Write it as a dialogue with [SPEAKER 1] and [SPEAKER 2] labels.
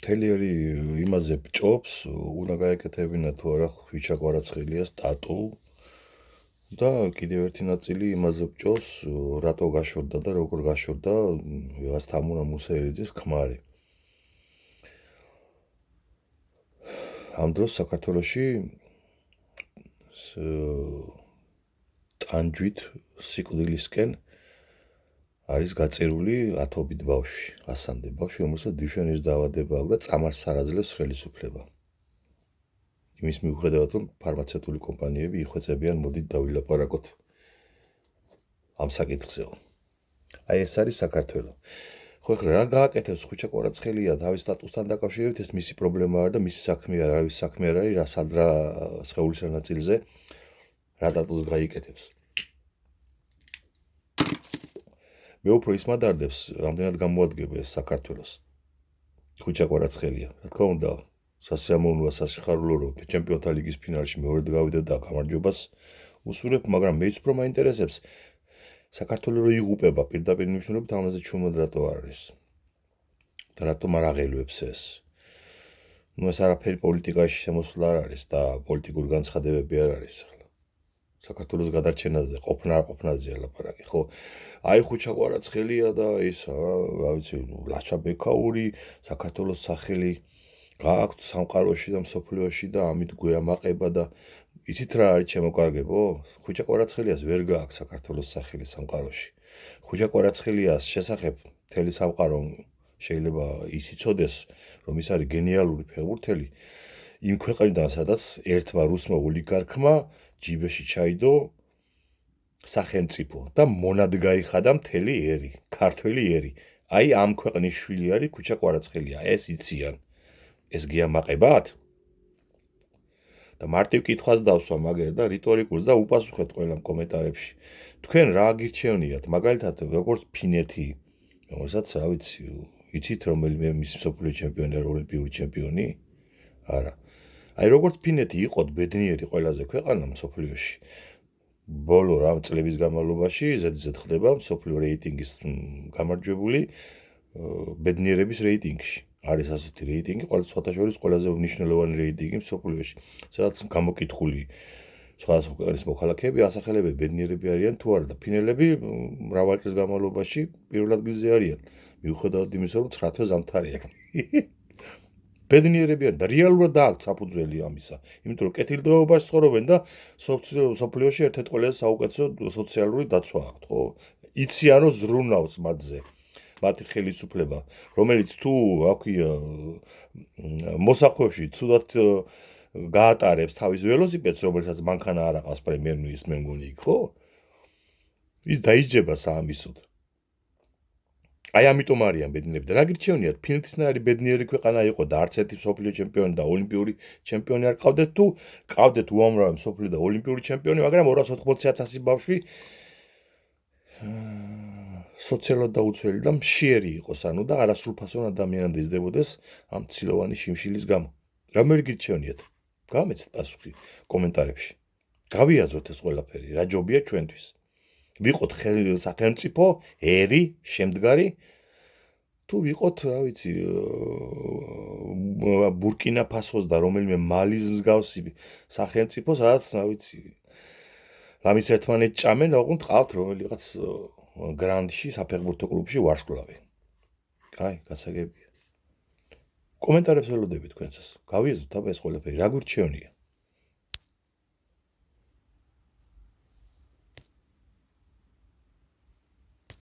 [SPEAKER 1] მთელი იმაზე ბჭობს, უნდა გაეკეთებინა თუ არა ხვიჩა კვარაცხელიას ტატუ და კიდევ ერთი ნაწილი იმაზე ბჭობს, რატო გაშორდა და როგორ გაშორდა ვიღაც თამურა მუსეერიძის ქმარი. ამ დროს საქართველოში ტანჯვით სიკვდილისკენ არის გაწერული ათობით ბავშვი, ასამდე ბავშვი, რომელსაც დიშვენის დაავადება აქვს და წამალს არ აძლევს ხელისუფლება. იმის მიუხედავად, რომ ფარმაცევტული კომპანიები იხვეწებიან, მოდით დავილაპარაკოთ ამ საკითხზეო. აი ეს არის საქართველო. ხო, ეხლა რა გააკეთებს ხვიჩა კვარაცხელია თავის სტატუსთან დაკავშირებით, ეს მისი პრობლემაა და მისი საქმე არ არის, საქმე არ არის, რა სხეულის ნაწილზე რა სტატუსს გაიკეთებს. მე უფრო ის მადარდებს, რამდენად გამოადგება ეს საქართველოს. ხვიჩა კვარაცხელია, რა თქმა უნდა, სასიამოვნოა, სასიხარულო, რომ ჩემპიონთა ლიგის ფინალში მეორედ გავიდა და გამარჯვებას უსურვებ, მაგრამ მეც უფრო მაინტერესებს საქართველო რო იღუპება პირდაპირ მნიშვნელობით, ამაზე ჩუმად რატო არ არის? და რატომ არ აღელვებს ეს? ეს არაფერი პოლიტიკაში შემოსვლა არ არის და პოლიტიკური განცხადებები არ არის. საქართველოს გადარჩენაზე, ყოფნა არ ყოფნაზეა ლაპარაკი, ხო? აი ხვიჩა კვარაცხელია და ისა, რა ვიცი, ლაჩა ბექაური, საქართველოს სახელი გააქვთ სამყაროში და მსოფლიოში და ამით გვეამაყება და იცით რა არის შემოკარგებო? ხვიჩა კვარაცხელიას ვერ გააქვს საქართველოს სახელი სამყაროში. ხვიჩა კვარაცხელიას შესახებ მთელი სამყარო შეიძლება ის იცოდეს, რომ ის არის გენიალური ფეხბურთელი იმ ქვეყნიდან, სადაც ერთმა რუსმა ოლიგარქმა ჯიბეში ჩაიდო სახელმწიფო და მონად გაიხადა მთელი ერი, ქართველი ერი. აი ამ ქვეყნის შვილი არის ხვიჩა კვარაცხელია. ეს იციან. ეს გიამაყებათ? და მარტივ კითხვას დავსვა მაგერ და რიტორიკულს და უპასუხეთ ყველამ კომენტარებში. თქვენ რა გირჩევნიათ? მაგალითად, როგორც ფინეთი, რომელსაც რა ვიცი, იცით რომელიმე მის მსოფლიო ჩემპიონი არის, ოლიმპიური ჩემპიონი? არა. აი როგორც ფინეთი იყოთ ბედნიერი ყველაზე ქვეყანა მსოფლიოში. ბოლო რა წლების განმავლობაში ზედიზედ ხდება მსოფლიო რეიტინგის გამარჯვებული ბედნიერების რეიტინგში. არის ასეთი რეიტინგი, სხვათა შორის ყველაზე მნიშვნელოვანი რეიტინგი მსოფლიოში, სადაც გამოკითხული სხვადასხვა ქვეყნის მოქალაქეები ასახელებენ ბედნიერები არიან თუ არა და ფინელები მრავალი წლის განმავლობაში პირველ ადგილზე არიან, მიუხედავად იმისა, რომ 9 თვე ზამთარია. ბედნიერები არიან და რეალურად აქვს საფუძველი ამისა, იმიტომ რომ კეთილდღეობაში ცხოვრობენ და სოფლიოში ერთ-ერთი ყველაზე საუკეთესო სოციალური დაცვა აქვთ, ხო? იციან, რომ ზრუნავს მათზე. მათი ხელისუფლება, რომელიც თუ აქვია მოსახვევში ცუდად გაატარებს თავის ველოსიპედს, რომელსაც მანქანა არ აყავს პრემიერ-მინისტრს, მე მგონი იქ, ხო? ის დაიჯება საამისოდ. აი ამიტომ არიან ბედნიერები და რა გირჩევნიათ? ფინეთისნაირი ბედნიერი ქვეყანა იყო და არც ერთი მსოფლიო ჩემპიონი და ოლიმპიური ჩემპიონი არ ყავდეთ თუ ყავდეთ უამრავი მსოფლიო და ოლიმპიური ჩემპიონი, მაგრამ 280,000 ბავშვი სოციალურად დაუცველი და მშიერი იყოს, ანუ და არასრულფასოვან ადამიანად იზრდებოდეს ამ ცილოვანი შიმშილის გამო. რა მე გირჩევნიათ? გამეცეთ პასუხი კომენტარებში. გავიაზროთ ეს ყველაფერი, რა ჯობია ჩვენთვის. ვიყოთ სახელმწიფო, ერი, შემდგარი, თუ ვიყოთ, რა ვიცი, ბურკინა ფასოს და რომელიმე მალის მსგავსი სახელმწიფო, სადაც, რა ვიცი, ლამის ერთმანეთს ჭამენ, ოღონდ ყავთ რომელიღაც გრანდში, საფეხბურთო კლუბში ვარსკვლავი. აი, გასაგებია. კომენტარებს ველოდები თქვენსაც. გავიაზროთ აბა ეს ყველაფერი, რა გვირჩევნია?